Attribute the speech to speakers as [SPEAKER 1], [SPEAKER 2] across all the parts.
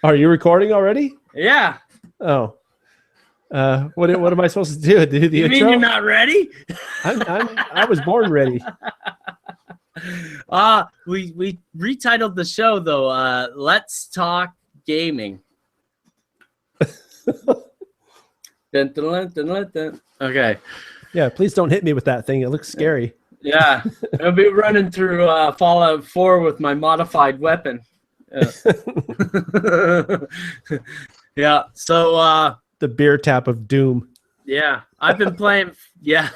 [SPEAKER 1] Are you recording already?
[SPEAKER 2] Yeah.
[SPEAKER 1] Oh. What am I supposed to do? Do the
[SPEAKER 2] You
[SPEAKER 1] intro?
[SPEAKER 2] mean you're not ready?
[SPEAKER 1] I was born ready.
[SPEAKER 2] We retitled the show though. Let's Talk Gaming. Dun, dun, dun, dun, dun, dun. Okay.
[SPEAKER 1] Yeah, please don't hit me with that thing. It looks scary.
[SPEAKER 2] Yeah, I'll be running through Fallout 4 with my modified weapon. Yeah. Yeah. So
[SPEAKER 1] The beer tap of doom.
[SPEAKER 2] yeah, I've been playing. Yeah.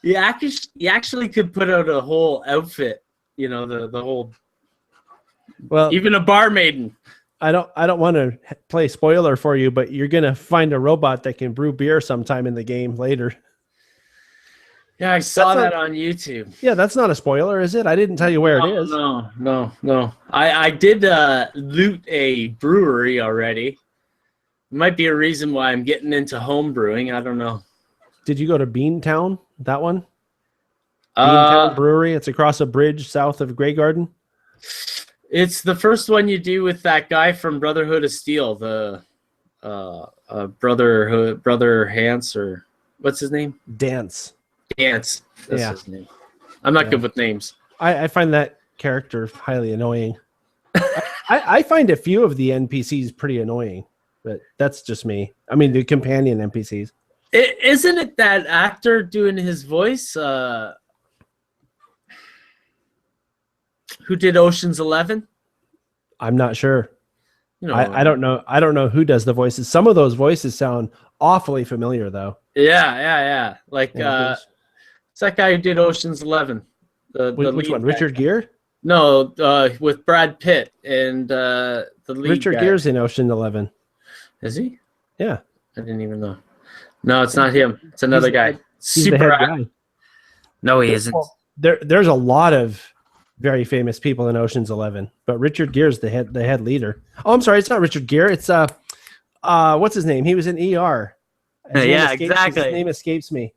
[SPEAKER 2] You actually could put out a whole outfit. You know, the whole.
[SPEAKER 1] Well,
[SPEAKER 2] Even a barmaiden.
[SPEAKER 1] I don't want to play spoiler for you, but you're gonna find a robot that can brew beer sometime in the game later.
[SPEAKER 2] Yeah, I saw that on YouTube.
[SPEAKER 1] Yeah, that's not a spoiler, is it? I didn't tell you where it is.
[SPEAKER 2] No. I did loot a brewery already. Might be a reason why I'm getting into home brewing. I don't know.
[SPEAKER 1] Did you go to Beantown? That one? Beantown Brewery. It's across a bridge south of Grey Garden.
[SPEAKER 2] It's the first one you do with that guy from Brotherhood of Steel, the Brother Hans, or what's his name?
[SPEAKER 1] Dance.
[SPEAKER 2] That's his name. I'm not good with names.
[SPEAKER 1] I find that character highly annoying. I find a few of the NPCs pretty annoying, but that's just me. I mean, the companion NPCs.
[SPEAKER 2] Isn't it that actor doing his voice? Who did Ocean's 11?
[SPEAKER 1] I'm not sure.
[SPEAKER 2] You know,
[SPEAKER 1] I don't know. I don't know who does the voices. Some of those voices sound awfully familiar, though.
[SPEAKER 2] Yeah. Like it's that guy who did Ocean's 11.
[SPEAKER 1] Which one? Richard Gere?
[SPEAKER 2] No, with Brad Pitt and the lead
[SPEAKER 1] Richard
[SPEAKER 2] guy.
[SPEAKER 1] Gere's in Ocean 11.
[SPEAKER 2] Is he?
[SPEAKER 1] Yeah.
[SPEAKER 2] I didn't even know. No, it's not him. It's another guy.
[SPEAKER 1] He's the head guy.
[SPEAKER 2] No, he isn't.
[SPEAKER 1] Well, there's a lot of very famous people in Ocean's 11, but Richard Gere's the head leader. Oh, I'm sorry, it's not Richard Gere. It's what's his name? He was in ER.
[SPEAKER 2] Yeah, exactly.
[SPEAKER 1] His name escapes me.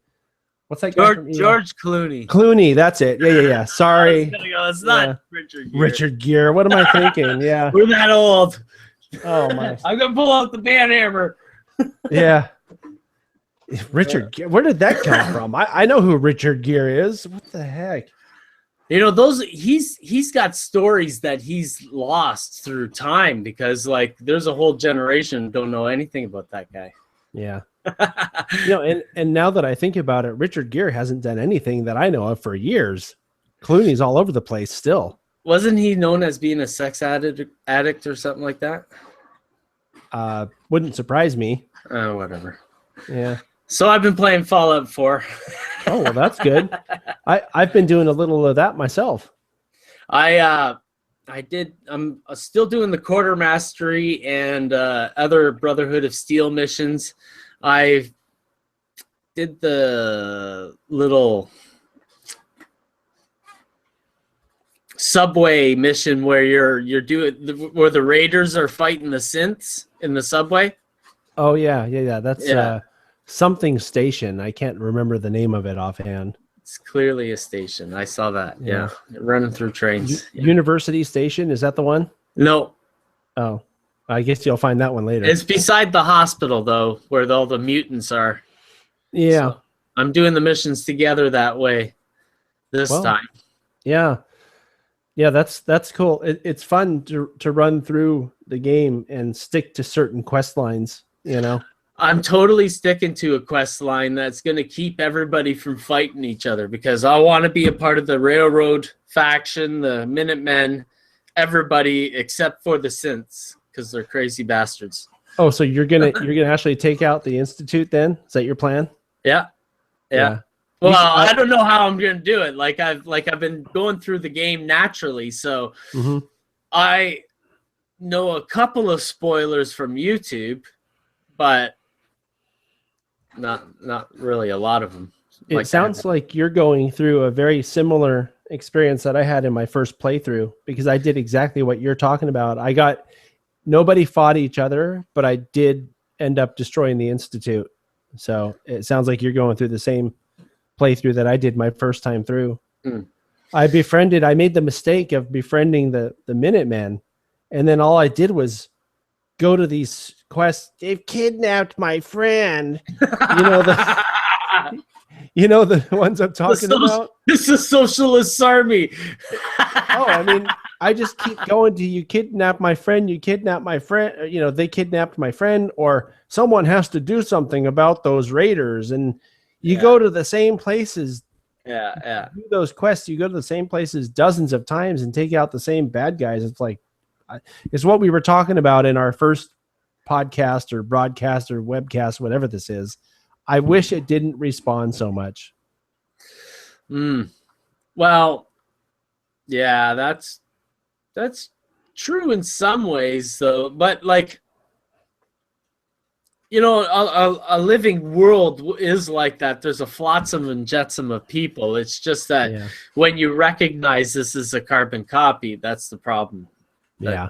[SPEAKER 1] What's that guy from ER?
[SPEAKER 2] George Clooney.
[SPEAKER 1] Clooney, that's it. Yeah. Sorry.
[SPEAKER 2] It's not Richard Gere.
[SPEAKER 1] Richard Gere. What am I thinking? Yeah.
[SPEAKER 2] We're that old.
[SPEAKER 1] Oh my.
[SPEAKER 2] I'm gonna pull out the band hammer.
[SPEAKER 1] Yeah. Richard Gere. Where did that come from? I know who Richard Gere is. What the heck?
[SPEAKER 2] You know, he's got stories that he's lost through time because like there's a whole generation don't know anything about that guy.
[SPEAKER 1] Yeah. And now that I think about it, Richard Gere hasn't done anything that I know of for years. Clooney's all over the place still.
[SPEAKER 2] Wasn't he known as being a sex addict or something like that?
[SPEAKER 1] Wouldn't surprise me.
[SPEAKER 2] Oh, whatever.
[SPEAKER 1] Yeah.
[SPEAKER 2] So I've been playing Fallout 4.
[SPEAKER 1] Oh, well, that's good. I've been doing a little of that myself.
[SPEAKER 2] I'm still doing the quarter mastery and other Brotherhood of Steel missions. I did the little subway mission where you're doing where the raiders are fighting the synths in the subway.
[SPEAKER 1] Oh yeah. That's something station. I can't remember the name of it offhand.
[SPEAKER 2] It's clearly a station. I saw that. Yeah. Running through trains.
[SPEAKER 1] University Station, is that the one?
[SPEAKER 2] No.
[SPEAKER 1] Oh, I guess you'll find that one later.
[SPEAKER 2] It's beside the hospital though, where all the mutants are.
[SPEAKER 1] Yeah.
[SPEAKER 2] So I'm doing the missions together that way this time.
[SPEAKER 1] Yeah. Yeah, that's cool. It's fun to run through the game and stick to certain quest lines, you know.
[SPEAKER 2] I'm totally sticking to a quest line that's going to keep everybody from fighting each other because I want to be a part of the Railroad faction, the Minutemen, everybody except for the synths because they're crazy bastards.
[SPEAKER 1] Oh, so you're gonna actually take out the Institute then? Is that your plan?
[SPEAKER 2] Yeah. Well, I don't know how I'm going to do it. Like I've been going through the game naturally, so I know a couple of spoilers from YouTube, but not really a lot of them.
[SPEAKER 1] It sounds like you're going through a very similar experience that I had in my first playthrough because I did exactly what you're talking about. Nobody fought each other, but I did end up destroying the Institute. So it sounds like you're going through the same playthrough that I did my first time through. I made the mistake of befriending the Minutemen, And then all I did was go to these quests. They've kidnapped my friend. You know the ones I'm talking about?
[SPEAKER 2] It's a socialist army.
[SPEAKER 1] Oh, I mean, I just keep going to you kidnap my friend, you kidnap my friend, they kidnapped my friend, or someone has to do something about those raiders. And you go to the same places.
[SPEAKER 2] Yeah.
[SPEAKER 1] Do those quests, you go to the same places dozens of times and take out the same bad guys. It's like, it's what we were talking about in our first podcast or broadcast or webcast, whatever this is. I wish it didn't respawn so much.
[SPEAKER 2] Well, yeah, that's true in some ways, though. But like, a living world is like that. There's a flotsam and jetsam of people. It's just that when you recognize this as a carbon copy, that's the problem.
[SPEAKER 1] Yeah,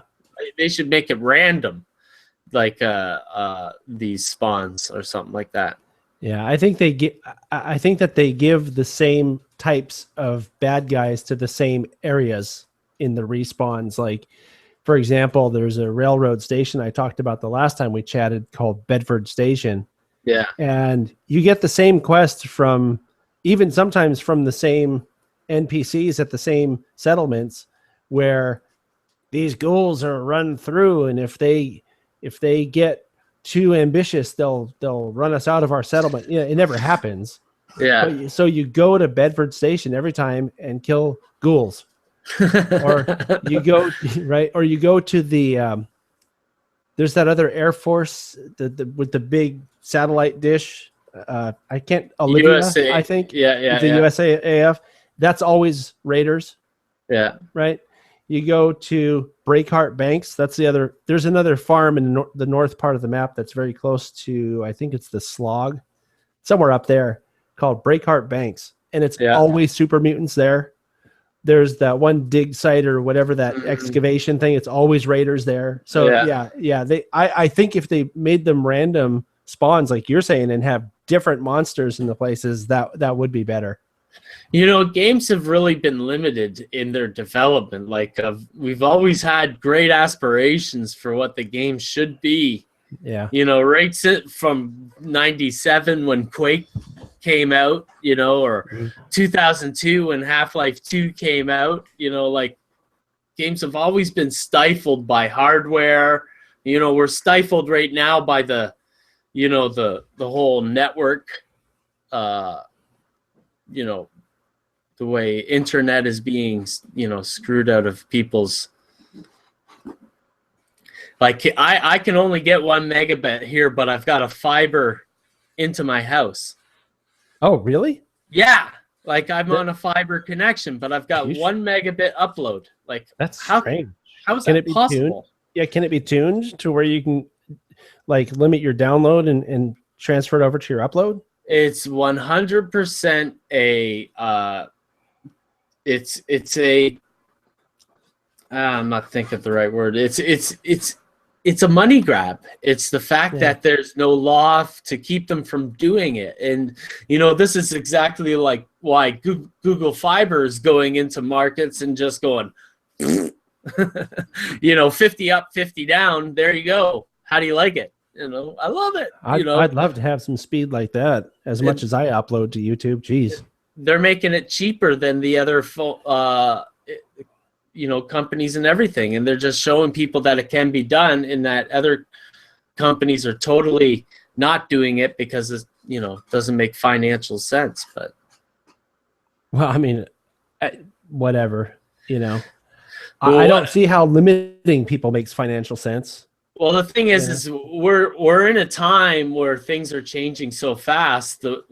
[SPEAKER 2] they should make it random, like these spawns or something like that.
[SPEAKER 1] Yeah, I think that they give the same types of bad guys to the same areas in the respawns. Like, for example, there's a railroad station I talked about the last time we chatted called Bedford Station.
[SPEAKER 2] Yeah.
[SPEAKER 1] And you get the same quests from, even sometimes from the same NPCs at the same settlements, where these ghouls are run through, and if they get too ambitious, they'll run us out of our settlement. It never happens.
[SPEAKER 2] Yeah.
[SPEAKER 1] So you go to Bedford Station every time and kill ghouls, or you go or you go to the there's that other Air Force with the big satellite dish. I can't Olivia,
[SPEAKER 2] USA.
[SPEAKER 1] I think.
[SPEAKER 2] Yeah.
[SPEAKER 1] The USAF. That's always raiders.
[SPEAKER 2] Yeah.
[SPEAKER 1] Right. You go to Breakheart Banks. That's the other. There's another farm in the north part of the map that's very close to, I think it's the Slog, somewhere up there, called Breakheart Banks. And it's always super mutants there. There's that one dig site or whatever, that excavation thing. It's always raiders there. So I think if they made them random spawns, like you're saying, and have different monsters in the places, that would be better.
[SPEAKER 2] Games have really been limited in their development. Like, we've always had great aspirations for what the game should be.
[SPEAKER 1] Yeah.
[SPEAKER 2] Right from 97 when Quake came out, or 2002 when Half-Life 2 came out. Like, games have always been stifled by hardware. We're stifled right now by the whole network, the way internet is being, screwed out of people's. Like, I can only get 1 megabit here, but I've got a fiber into my house.
[SPEAKER 1] Oh, really?
[SPEAKER 2] Yeah. Like, I'm on a fiber connection, but I've got 1 megabit upload. Like,
[SPEAKER 1] that's strange.
[SPEAKER 2] How is that possible?
[SPEAKER 1] Yeah, can it be tuned to where you can, like, limit your download and transfer it over to your upload?
[SPEAKER 2] It's 100% I'm not thinking of the right word. It's a money grab. It's the fact that there's no law to keep them from doing it. And, this is exactly like why Google Fiber is going into markets and just going, 50 up, 50 down. There you go. How do you like it? I love it.
[SPEAKER 1] I'd love to have some speed like that as much as I upload to YouTube. Jeez.
[SPEAKER 2] They're making it cheaper than the other companies and everything, and they're just showing people that it can be done, and that other companies are totally not doing it because it doesn't make financial sense. But
[SPEAKER 1] well, I mean, whatever, I don't see how limiting people makes financial sense.
[SPEAKER 2] Well, the thing is we're in a time where things are changing so fast. The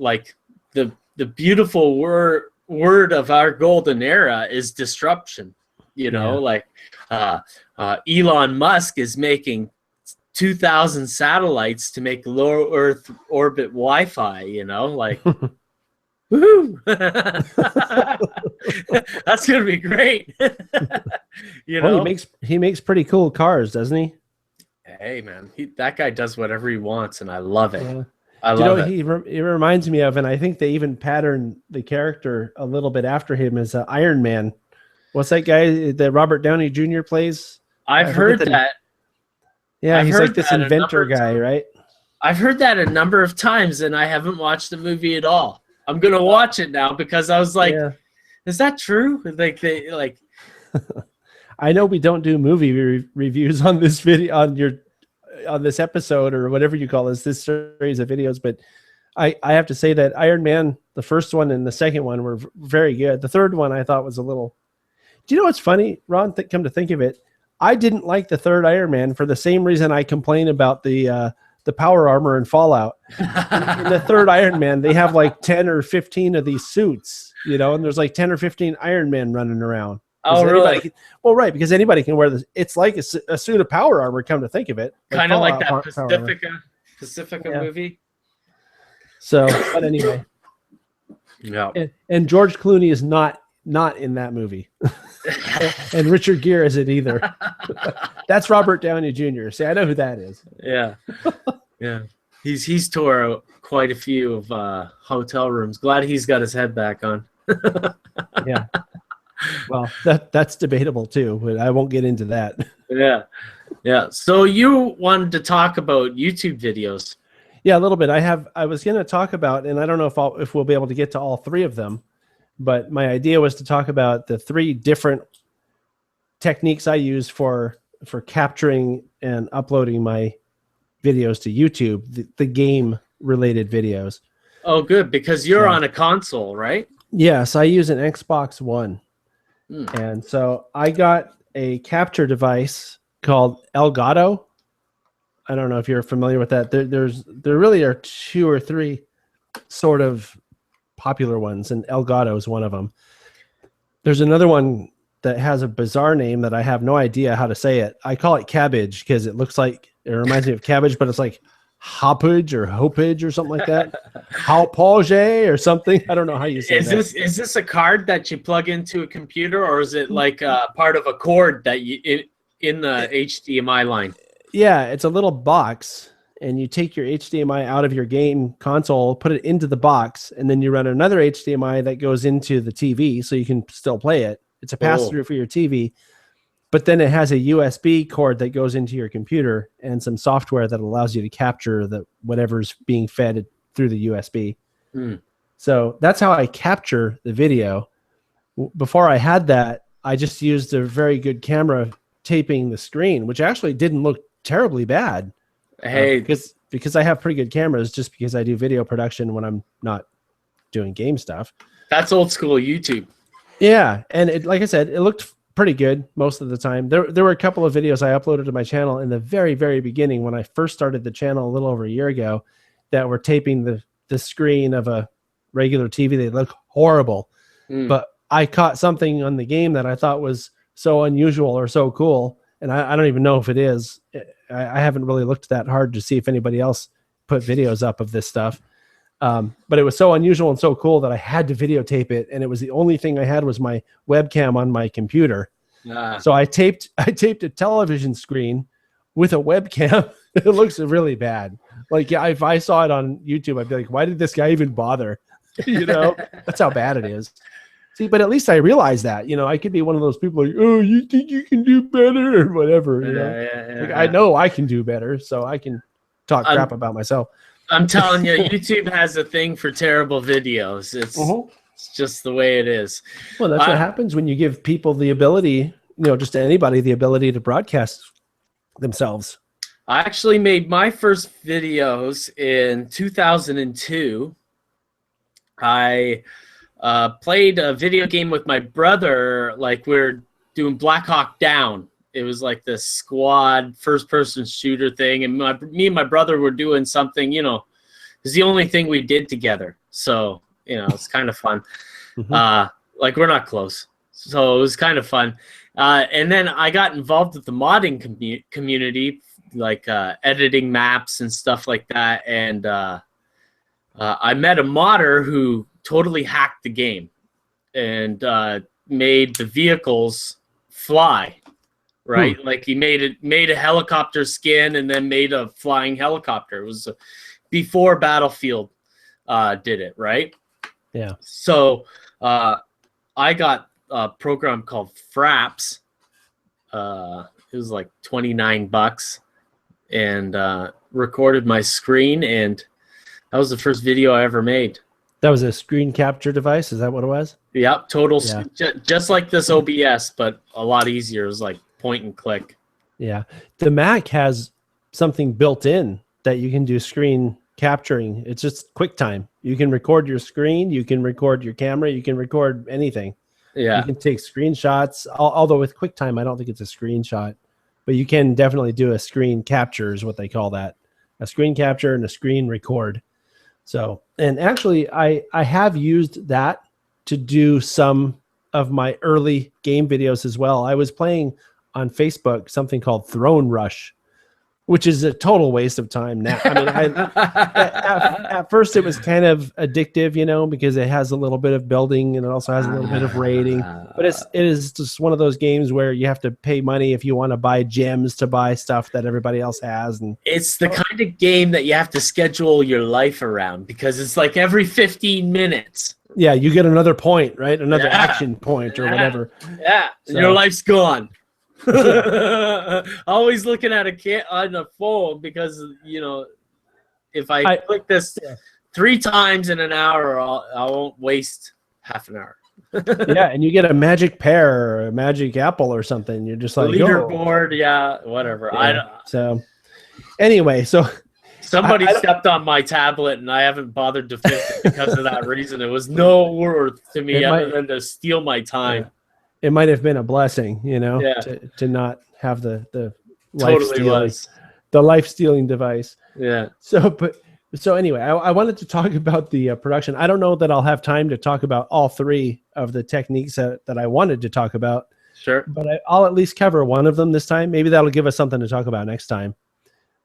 [SPEAKER 2] beautiful word of our golden era is disruption. Like Elon Musk is making 2,000 satellites to make low Earth orbit Wi-Fi. Like, woohoo! That's gonna be great.
[SPEAKER 1] Well, he makes pretty cool cars, doesn't he?
[SPEAKER 2] Hey man, that guy does whatever he wants, and I love it.
[SPEAKER 1] Yeah.
[SPEAKER 2] I love it.
[SPEAKER 1] He reminds me of, and I think they even patterned the character a little bit after him, as Iron Man. What's that guy that Robert Downey Jr. plays?
[SPEAKER 2] I've heard that.
[SPEAKER 1] Yeah, he's like this inventor guy, right?
[SPEAKER 2] I've heard that a number of times, and I haven't watched the movie at all. I'm gonna watch it now because I was like, "Is that true?" Like they like.
[SPEAKER 1] I know we don't do movie reviews on this video on this episode or whatever you call this series of videos, but I have to say that Iron Man, the first one and the second one, were very good. The third one I thought was a little. Do you know what's funny, Ron? Come to think of it, I didn't like the third Iron Man for the same reason I complain about the power armor in Fallout. In the third Iron Man, they have like 10 or 15 of these suits, you know, and there's like 10 or 15 Iron Men running around.
[SPEAKER 2] Oh, really?
[SPEAKER 1] Well, right, because anybody can wear this. It's like a suit of power armor, come to think of it.
[SPEAKER 2] Kind of like that Pacifica movie.
[SPEAKER 1] So, but anyway.
[SPEAKER 2] Yeah.
[SPEAKER 1] And George Clooney is not in that movie. And Richard Gere isn't either. That's Robert Downey Jr. See, I know who that is.
[SPEAKER 2] Yeah. Yeah. He's tore quite a few of hotel rooms. Glad he's got his head back on.
[SPEAKER 1] Yeah. Well, that's debatable too, but I won't get into that.
[SPEAKER 2] Yeah. Yeah. So you wanted to talk about YouTube videos.
[SPEAKER 1] Yeah, a little bit. I was going to talk about, and I don't know if we'll be able to get to all three of them, but my idea was to talk about the three different techniques I use for capturing and uploading my videos to YouTube, the game related videos.
[SPEAKER 2] Oh, good, because you're on a console, right?
[SPEAKER 1] Yes, I use an Xbox One. And so I got a capture device called Elgato. I don't know if you're familiar with that. There really are two or three sort of popular ones, and Elgato is one of them. There's another one that has a bizarre name that I have no idea how to say it. I call it Cabbage because it reminds me of cabbage, but it's like Hoppage or Hopage or something like that. Hopage or something. I don't know how you say that.
[SPEAKER 2] Is this a card that you plug into a computer, or is it like part of a cord that you in the HDMI line?
[SPEAKER 1] Yeah, it's a little box, and you take your HDMI out of your game console, put it into the box, and then you run another HDMI that goes into the TV so you can still play it. It's a pass-through for your TV, but then it has a USB cord that goes into your computer and some software that allows you to capture whatever's being fed through the USB. So that's how I capture the video. Before I had that, I just used a very good camera taping the screen, which actually didn't look terribly bad.
[SPEAKER 2] Hey,
[SPEAKER 1] because I have pretty good cameras, just because I do video production when I'm not doing game stuff.
[SPEAKER 2] That's old school YouTube.
[SPEAKER 1] Yeah, and like I said, it looked pretty good most of the time. There were a couple of videos I uploaded to my channel in the very, very beginning when I first started the channel a little over a year ago that were taping the screen of a regular TV. They look horrible, but I caught something on the game that I thought was so unusual or so cool, and I don't even know if it is. I haven't really looked that hard to see if anybody else put videos up of this stuff. But it was so unusual and so cool that I had to videotape it, and it was the only thing I had was my webcam on my computer. So I taped a television screen with a webcam. It looks really bad. Like, if I saw it on YouTube, I'd be like, why did this guy even bother? You know, that's how bad it is. See, but at least I realized that, I could be one of those people like, oh, you think you can do better or whatever. I know I can do better, so I can talk crap about myself.
[SPEAKER 2] I'm telling you, YouTube has a thing for terrible videos. It's just the way it is.
[SPEAKER 1] Well, that's what happens when you give people the ability, just anybody, the ability to broadcast themselves.
[SPEAKER 2] I actually made my first videos in 2002. I played a video game with my brother, like we're doing Black Hawk Down. It was like this squad first-person shooter thing, and me and my brother were doing something, it's the only thing we did together. So, it's kind of fun. Like, we're not close. So it was kind of fun. And then I got involved with the modding community, like editing maps and stuff like that. And I met a modder who totally hacked the game and made the vehicles fly. Right, like he made a helicopter skin and then made a flying helicopter. It was before Battlefield did it, right?
[SPEAKER 1] Yeah.
[SPEAKER 2] So I got a program called Fraps, it was like $29 and recorded my screen, and that was the first video I ever made.
[SPEAKER 1] That was a screen capture device. Is that what it was?
[SPEAKER 2] Yep, just like this OBS, but a lot easier. It was like point and click.
[SPEAKER 1] Yeah, the Mac has something built in that you can do screen capturing. It's just QuickTime. You can record your screen, you can record your camera, you can record anything.
[SPEAKER 2] Yeah,
[SPEAKER 1] you can take screenshots. Although with QuickTime, I don't think it's a screenshot, but you can definitely do a screen capture, is what they call that, a screen capture and a screen record. So, and actually, I have used that to do some of my early game videos as well. I was playing on Facebook something called Throne Rush, which is a total waste of time now. I mean, at first it was kind of addictive, you know, because it has a little bit of building and it also has a little bit of raiding. But it is just one of those games where you have to pay money if you want to buy gems to buy stuff that everybody else has. And
[SPEAKER 2] it's the kind of game that you have to schedule your life around, because it's like every 15 minutes.
[SPEAKER 1] Yeah, you get another point, right? Another action point or whatever.
[SPEAKER 2] Yeah, so your life's gone. Always looking at on the phone, because you know, if I click this 3 times in an hour, I won't waste half an hour.
[SPEAKER 1] Yeah, and you get a magic pear or a magic apple or something. You're just like
[SPEAKER 2] leaderboard, yeah, whatever.
[SPEAKER 1] Yeah. So anyway,
[SPEAKER 2] somebody stepped on my tablet and I haven't bothered to fix it because of that reason. It was no worth to me other than to steal my time.
[SPEAKER 1] Yeah. It might have been a blessing, you know, to not have the life stealing device.
[SPEAKER 2] Yeah.
[SPEAKER 1] So anyway, I wanted to talk about the production. I don't know that I'll have time to talk about all 3 of the techniques that I wanted to talk about.
[SPEAKER 2] Sure.
[SPEAKER 1] But I'll at least cover one of them this time. Maybe that'll give us something to talk about next time.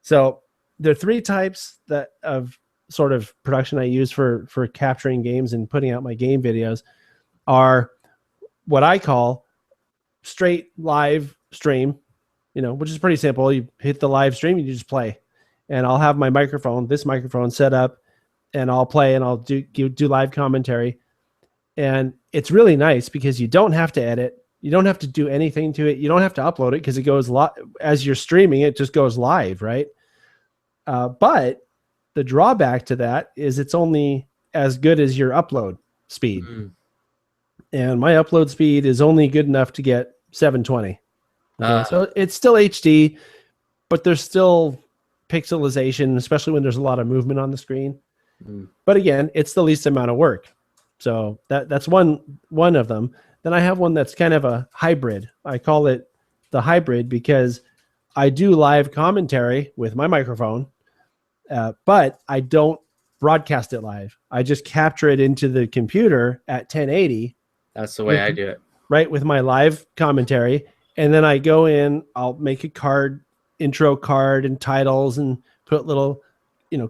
[SPEAKER 1] So there are 3 types of sort of production I use for capturing games and putting out my game videos. Are what I call straight live stream, you know, which is pretty simple. You hit the live stream, you just play, and I'll have this microphone set up, and I'll play and I'll do live commentary. And it's really nice because you don't have to edit. You don't have to do anything to it. You don't have to upload it because it goes as you're streaming, it just goes live, right? But the drawback to that is it's only as good as your upload speed. Mm-hmm. And my upload speed is only good enough to get 720. So it's still HD, but there's still pixelization, especially when there's a lot of movement on the screen. Mm. But again, it's the least amount of work. So that's one of them. Then I have one that's kind of a hybrid. I call it the hybrid because I do live commentary with my microphone, but I don't broadcast it live. I just capture it into the computer at 1080.
[SPEAKER 2] That's the way I do it.
[SPEAKER 1] Right, with my live commentary. And then I go in, I'll make a intro card and titles and put little,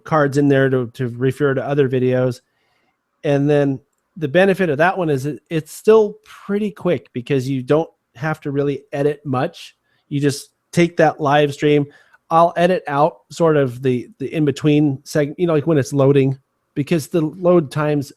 [SPEAKER 1] cards in there to refer to other videos. And then the benefit of that one is it's still pretty quick because you don't have to really edit much. You just take that live stream. I'll edit out sort of the in-between segment, like when it's loading, because the load times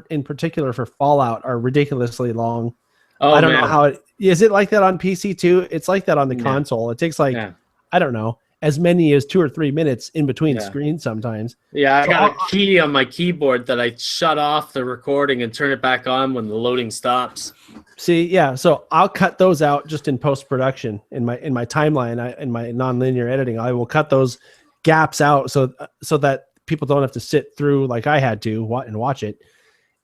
[SPEAKER 1] in particular for Fallout are ridiculously long. I don't know how is it like that on PC too? It's like that on the console. It takes I don't know, as many as 2 or 3 minutes in between screens sometimes.
[SPEAKER 2] Yeah, I got a key on my keyboard that I shut off the recording and turn it back on when the loading stops.
[SPEAKER 1] See, so I'll cut those out just in post-production in my timeline, in my non-linear editing. I will cut those gaps out so that people don't have to sit through like I had to and watch it.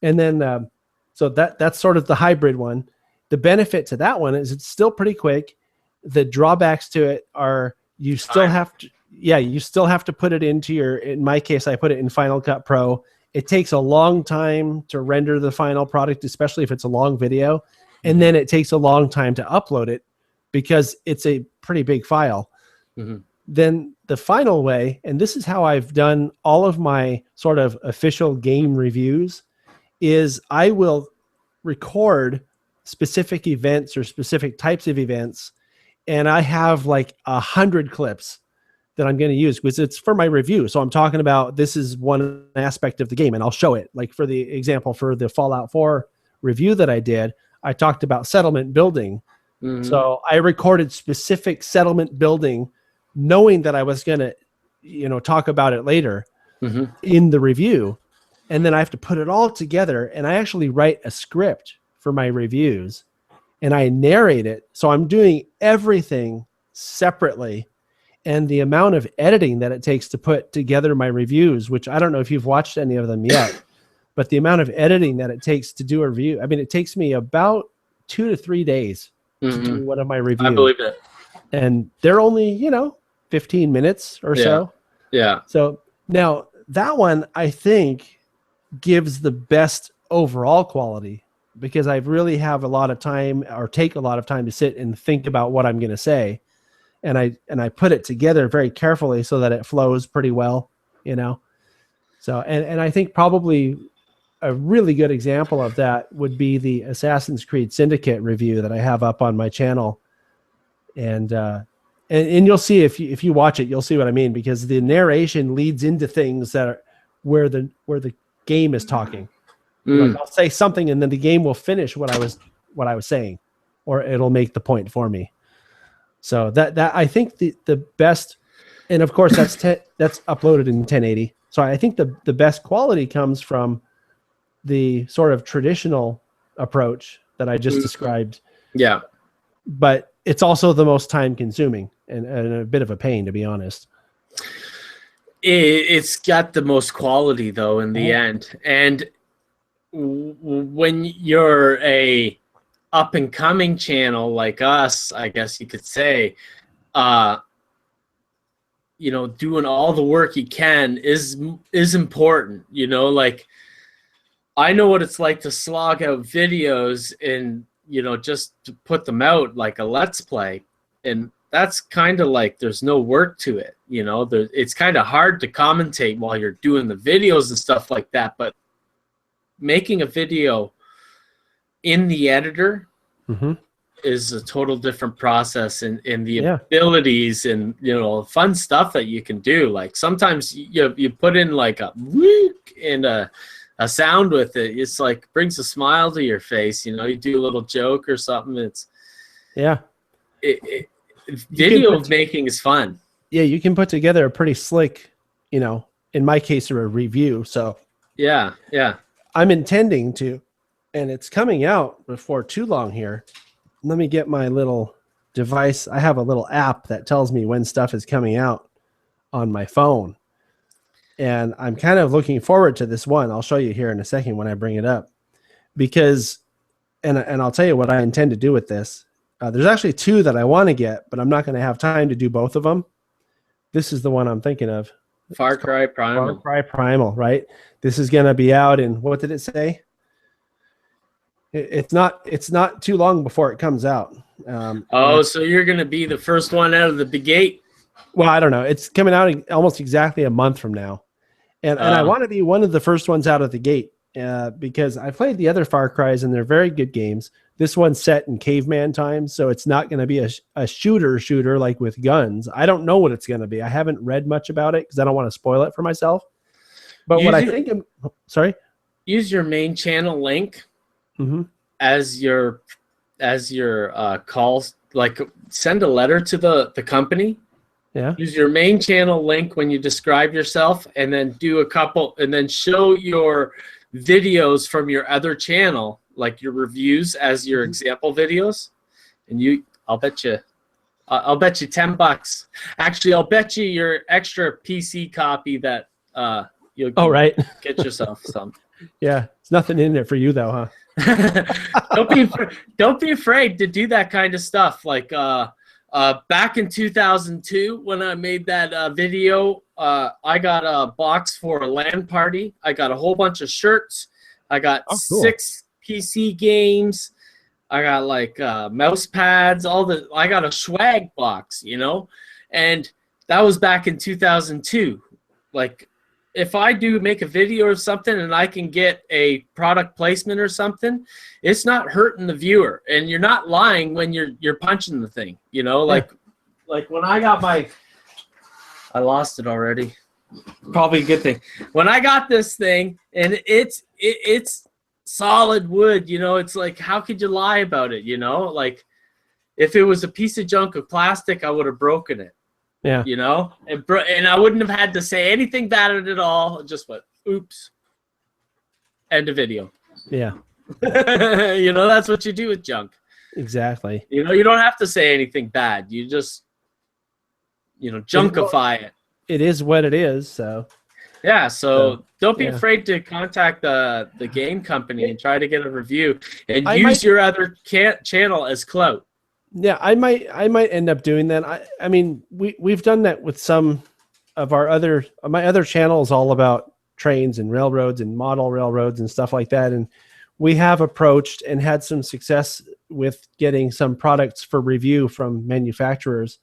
[SPEAKER 1] And then so that's sort of the hybrid one. The benefit to that one is it's still pretty quick. The drawbacks to it are you still have to put it into in my case, I put it in Final Cut Pro. It takes a long time to render the final product, especially if it's a long video. And then it takes a long time to upload it because it's a pretty big file. Mm-hmm. Then the final way, and this is how I've done all of my sort of official game reviews, is I will record specific events or specific types of events. And I have like 100 clips that I'm going to use because it's for my review. So I'm talking about this is one aspect of the game and I'll show it. Like for the example, for the Fallout 4 review that I did, I talked about settlement building
[SPEAKER 2] Mm-hmm.
[SPEAKER 1] So I recorded specific settlement building, knowing that I was going to, you know, talk about it later in the review. And then I have to put it all together, and I actually write a script for my reviews and I narrate it. So I'm doing everything separately. And the amount of editing that it takes to put together my reviews, which I don't know if you've watched any of them yet, but the amount of editing that it takes to do a review, I mean, it takes me about 2 to 3 days to do one of my reviews.
[SPEAKER 2] I believe it.
[SPEAKER 1] And they're only, you know, 15 minutes or so.
[SPEAKER 2] Yeah.
[SPEAKER 1] So now that one, I think, gives the best overall quality, because I really have a lot of time, or take a lot of time, to sit and think about what I'm going to say. And I put it together very carefully so that it flows pretty well, you know? So, and I think probably a really good example of that would be the Assassin's Creed Syndicate review that I have up on my channel. And you'll see, if you watch it, you'll see what I mean, because the narration leads into things that are where the game is talking. Like, I'll say something and then the game will finish what I was saying, or it'll make the point for me. So that I think the best, and of course that's uploaded in 1080. So I think the best quality comes from the sort of traditional approach that I just described.
[SPEAKER 2] Yeah.
[SPEAKER 1] But it's also the most time consuming and a bit of a pain, to be honest.
[SPEAKER 2] It's got the most quality though in the end. And when you're a up and coming channel like us, I guess you could say, you know, doing all the work you can is important, you know. Like, I know what it's like to slog out videos and, you know, just to put them out like a Let's Play. And that's kind of like, there's no work to it, you know. It's kind of hard to commentate while you're doing the videos and stuff like that. But making a video in the editor is a total different process, and the abilities and, you know, fun stuff that you can do. Like, sometimes you put in like a whoop and a sound with it. It's like, brings a smile to your face, you know. You do a little joke or something. It's video making is fun. Yeah,
[SPEAKER 1] you can put together a pretty slick, you know, in my case, a review. So
[SPEAKER 2] yeah,
[SPEAKER 1] I'm intending to, and it's coming out before too long here. Let me get my little device. I have a little app that tells me when stuff is coming out on my phone. And I'm kind of looking forward to this one. I'll show you here in a second when I bring it up, because, and I'll tell you what I intend to do with this. There's actually 2 that I want to get, but I'm not going to have time to do both of them. This is the one I'm thinking of.
[SPEAKER 2] Far Cry Primal.
[SPEAKER 1] Far Cry Primal, right? This is going to be out in, what did it say? It's not too long before it comes out.
[SPEAKER 2] So you're going to be the first one out of the gate?
[SPEAKER 1] Well, I don't know. It's coming out almost exactly a month from now. And I want to be one of the first ones out of the gate, because I played the other Far Cries and they're very good games. This one's set in caveman times, so it's not going to be a shooter like with guns. I don't know what it's going to be. I haven't read much about it because I don't want to spoil it for myself. But sorry? Use
[SPEAKER 2] your main channel link as your calls. Like, send a letter to the company.
[SPEAKER 1] Yeah.
[SPEAKER 2] Use your main channel link when you describe yourself, and then do a couple, and then show your videos from your other channel, like your reviews, as your example videos. And I'll bet you $10. Actually, I'll bet you your extra PC copy that you'll get yourself some.
[SPEAKER 1] Yeah, it's nothing in it for you though, huh?
[SPEAKER 2] Don't be afraid to do that kind of stuff. Like, back in 2002, when I made that video, I got a box for a LAN party. I got a whole bunch of shirts. I got 6 PC games. I got like mouse pads, I got a swag box, you know? And that was back in 2002. Like, if I do make a video or something and I can get a product placement or something, it's not hurting the viewer, and you're not lying when you're punching the thing, you know. Like when I got I lost it already. Probably a good thing. When I got this thing, and it's solid wood, you know, it's like, how could you lie about it, you know? Like, if it was a piece of junk of plastic, I would have broken it.
[SPEAKER 1] Yeah.
[SPEAKER 2] You know, and I wouldn't have had to say anything about it at all. Just went, oops. End of video.
[SPEAKER 1] Yeah.
[SPEAKER 2] You know, that's what you do with junk.
[SPEAKER 1] Exactly.
[SPEAKER 2] You know, you don't have to say anything bad. You just, you know, junkify it.
[SPEAKER 1] It is what it is. So.
[SPEAKER 2] Yeah. So don't be afraid to contact the game company and try to get a review and use your other channel as clout.
[SPEAKER 1] Yeah, I might end up doing that. I mean, we've done that with some of my other channels, all about trains and railroads and model railroads and stuff like that. And we have approached and had some success with getting some products for review from manufacturers.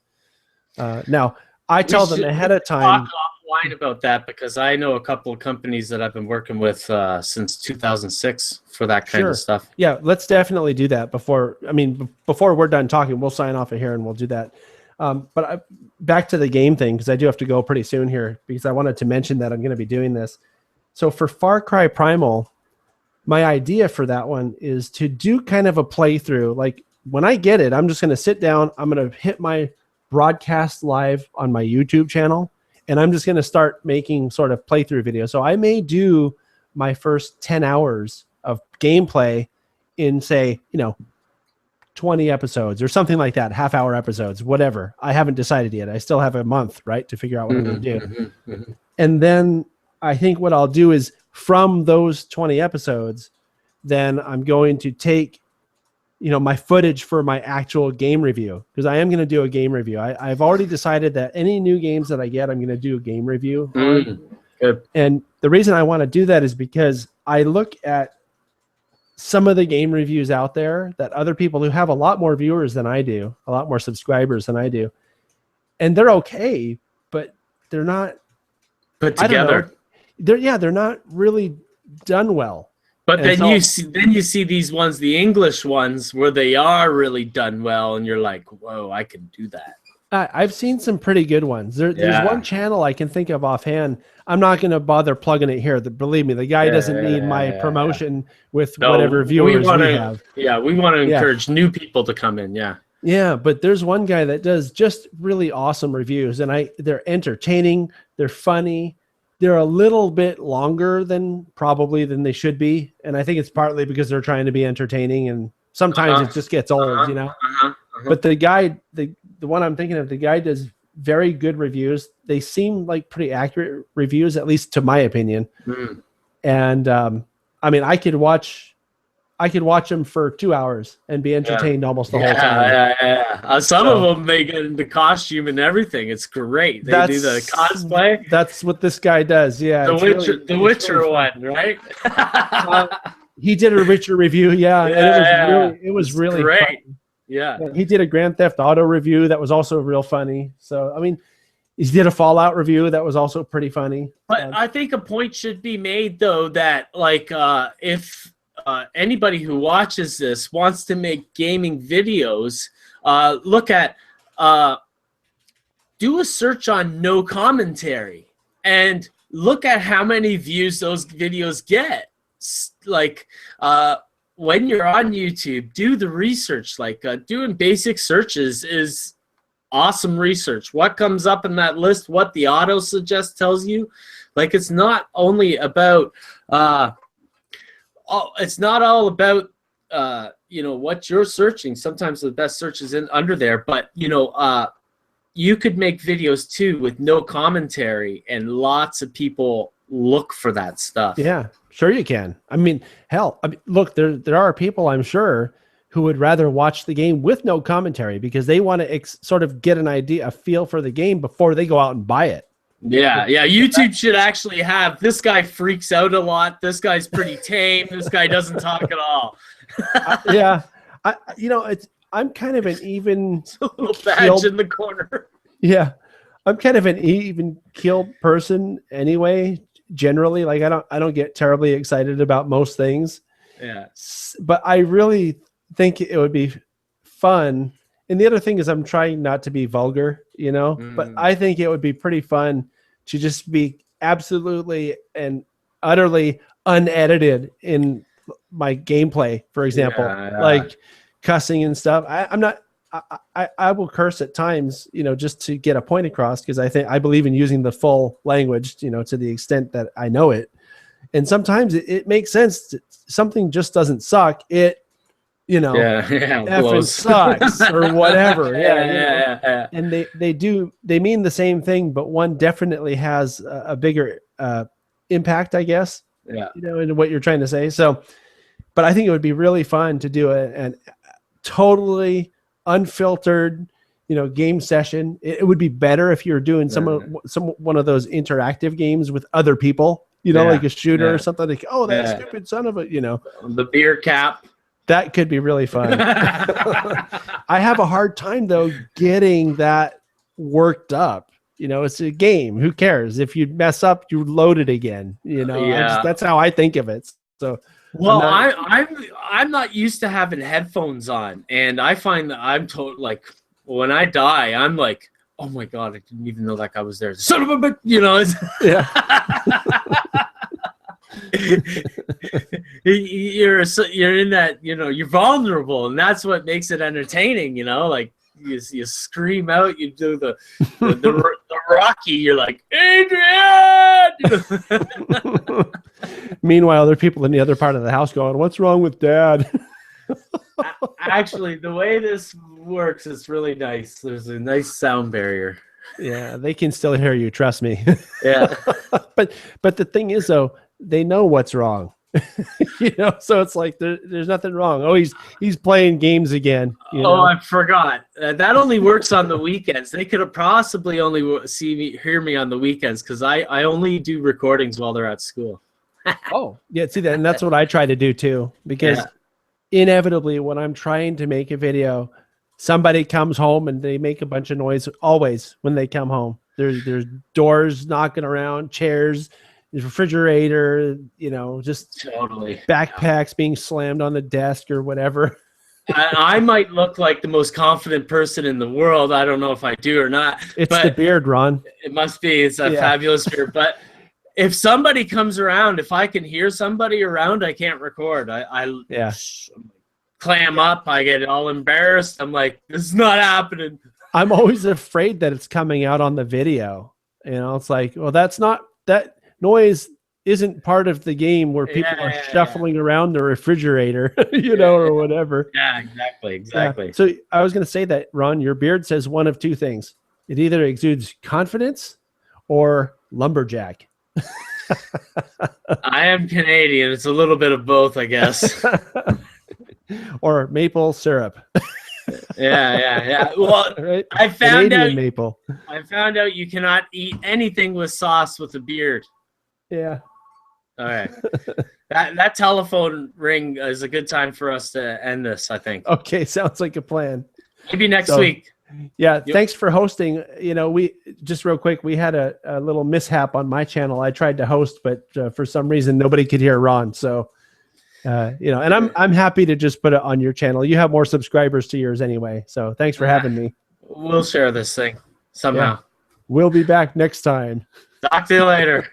[SPEAKER 1] Now, I tell them ahead of time.
[SPEAKER 2] Talk offline about that, because I know a couple of companies that I've been working with since 2006 for that kind of stuff.
[SPEAKER 1] Yeah, let's definitely do that before we're done talking. We'll sign off of here and we'll do that. But back to the game thing, because I do have to go pretty soon here, because I wanted to mention that I'm going to be doing this. So for Far Cry Primal, my idea for that one is to do kind of a playthrough. Like when I get it, I'm just going to sit down. I'm going to hit my broadcast live on my YouTube channel, and I'm just going to start making sort of playthrough videos. So I may do my first 10 hours of gameplay in, say, 20 episodes or something like that, half-hour episodes, whatever. I haven't decided yet. I still have a month, right, to figure out what I'm going to do. And then I think what I'll do is from those 20 episodes, then I'm going to take my footage for my actual game review, because I am going to do a game review. I've already decided that any new games that I get, I'm going to do a game review.
[SPEAKER 2] Good.
[SPEAKER 1] And the reason I want to do that is because I look at some of the game reviews out there that other people who have a lot more viewers than I do, a lot more subscribers than I do, and they're okay, but they're not
[SPEAKER 2] put together.
[SPEAKER 1] They're not really done well.
[SPEAKER 2] But then you see these ones, the English ones, where they are really done well, and you're like, whoa, I can do that.
[SPEAKER 1] I've seen some pretty good ones. There's one channel I can think of offhand. I'm not going to bother plugging it here. Believe me, the guy doesn't need my promotion with whatever viewers we have.
[SPEAKER 2] Yeah, we want to encourage new people to come in. Yeah.
[SPEAKER 1] Yeah, but there's one guy that does just really awesome reviews, and they're entertaining, they're funny. They're a little bit longer than they should be. And I think it's partly because they're trying to be entertaining, and sometimes it just gets old, But the guy, the one I'm thinking of, the guy does very good reviews. They seem like pretty accurate reviews, at least to my opinion. And I mean, I could watch them for 2 hours and be entertained almost the whole time.
[SPEAKER 2] Some of them, they get into costume and everything. It's great. They do the cosplay.
[SPEAKER 1] That's what this guy does. Yeah.
[SPEAKER 2] The Witcher one, right?
[SPEAKER 1] He did a Witcher review. Yeah. And it was really
[SPEAKER 2] great.
[SPEAKER 1] Fun.
[SPEAKER 2] Yeah.
[SPEAKER 1] He did a Grand Theft Auto review that was also real funny. So, I mean, he did a Fallout review that was also pretty funny.
[SPEAKER 2] But I think a point should be made, though, that like if anybody who watches this wants to make gaming videos, look at do a search on no commentary and look at how many views those videos get. Like when you're on YouTube, do the research. Like doing basic searches is awesome research. What comes up in that list, what the auto suggest tells you. Like it's not only about it's not all about what you're searching. Sometimes the best search is under there, but you could make videos too with no commentary, and lots of people look for that stuff.
[SPEAKER 1] Yeah, sure you can. I mean, hell, look, there are people, I'm sure, who would rather watch the game with no commentary because they want to sort of get an idea, a feel for the game before they go out and buy it.
[SPEAKER 2] Yeah. YouTube should actually have, this guy freaks out a lot. This guy's pretty tame. This guy doesn't talk at all.
[SPEAKER 1] Yeah. I'm kind of an even
[SPEAKER 2] a little badge in the corner.
[SPEAKER 1] Yeah. I'm kind of an even keeled person anyway, generally. Like I don't get terribly excited about most things.
[SPEAKER 2] Yeah.
[SPEAKER 1] But I really think it would be fun. And the other thing is I'm trying not to be vulgar, but I think it would be pretty fun to just be absolutely and utterly unedited in my gameplay, for example, like cussing and stuff. I'm not I will curse at times, just to get a point across, because I believe in using the full language, to the extent that I know it. And sometimes it makes sense. Something just doesn't suck. It, effing sucks or whatever. And they mean the same thing, but one definitely has a bigger impact, I guess. In what you're trying to say. So, but I think it would be really fun to do an totally unfiltered, game session. It would be better if you're doing one of those interactive games with other people, like a shooter or something. Like, oh, that stupid son of a,
[SPEAKER 2] the beer cap.
[SPEAKER 1] That could be really fun. I have a hard time though getting that worked up. It's a game. Who cares if you mess up? You load it again. That's how I think of it. So.
[SPEAKER 2] Well, I'm not used to having headphones on, and I find that I'm like when I die, I'm like, oh my god, I didn't even know that guy was there. Son of a bitch,
[SPEAKER 1] Yeah.
[SPEAKER 2] You're in that, you're vulnerable, and that's what makes it entertaining. Like you scream out, you do the Rocky. You're like, Adrian.
[SPEAKER 1] Meanwhile, there are people in the other part of the house going, "What's wrong with Dad?"
[SPEAKER 2] Actually, the way this works is really nice. There's a nice sound barrier.
[SPEAKER 1] Yeah, they can still hear you. Trust me.
[SPEAKER 2] Yeah.
[SPEAKER 1] But the thing is, though, they know what's wrong. So it's like there's nothing wrong. Oh, he's playing games again.
[SPEAKER 2] Oh, I forgot. That only works on the weekends. They could have possibly only hear me on the weekends because I only do recordings while they're at school.
[SPEAKER 1] Oh, yeah. See that, and that's what I try to do too. Because inevitably, when I'm trying to make a video, somebody comes home and they make a bunch of noise. Always when they come home, there's doors knocking around, chairs, refrigerator, just
[SPEAKER 2] totally
[SPEAKER 1] backpacks being slammed on the desk or whatever.
[SPEAKER 2] I might look like the most confident person in the world. I don't know if I do or not.
[SPEAKER 1] It's the beard, Ron.
[SPEAKER 2] It must be. It's a fabulous beard. But if somebody comes around, if I can hear somebody around, I can't record. I clam up. I get all embarrassed. I'm like, this is not happening.
[SPEAKER 1] I'm always afraid that it's coming out on the video. It's like, well, that noise isn't part of the game where people are shuffling around the refrigerator, or whatever.
[SPEAKER 2] Yeah, exactly.
[SPEAKER 1] Yeah. So I was going to say that, Ron, your beard says one of two things. It either exudes confidence or lumberjack.
[SPEAKER 2] I am Canadian. It's a little bit of both, I guess.
[SPEAKER 1] Or maple syrup.
[SPEAKER 2] Yeah. Well,
[SPEAKER 1] right?
[SPEAKER 2] I found
[SPEAKER 1] Canadian maple.
[SPEAKER 2] I found out you cannot eat anything with sauce with a beard.
[SPEAKER 1] Yeah.
[SPEAKER 2] All right. That telephone ring is a good time for us to end this, I think.
[SPEAKER 1] Okay, sounds like a plan.
[SPEAKER 2] Maybe next week.
[SPEAKER 1] Yeah, thanks for hosting. We just real quick, we had a little mishap on my channel. I tried to host, but for some reason nobody could hear Ron. So, and I'm happy to just put it on your channel. You have more subscribers to yours anyway. So thanks for having me.
[SPEAKER 2] We'll share this thing somehow.
[SPEAKER 1] Yeah. We'll be back next time.
[SPEAKER 2] Talk to you later.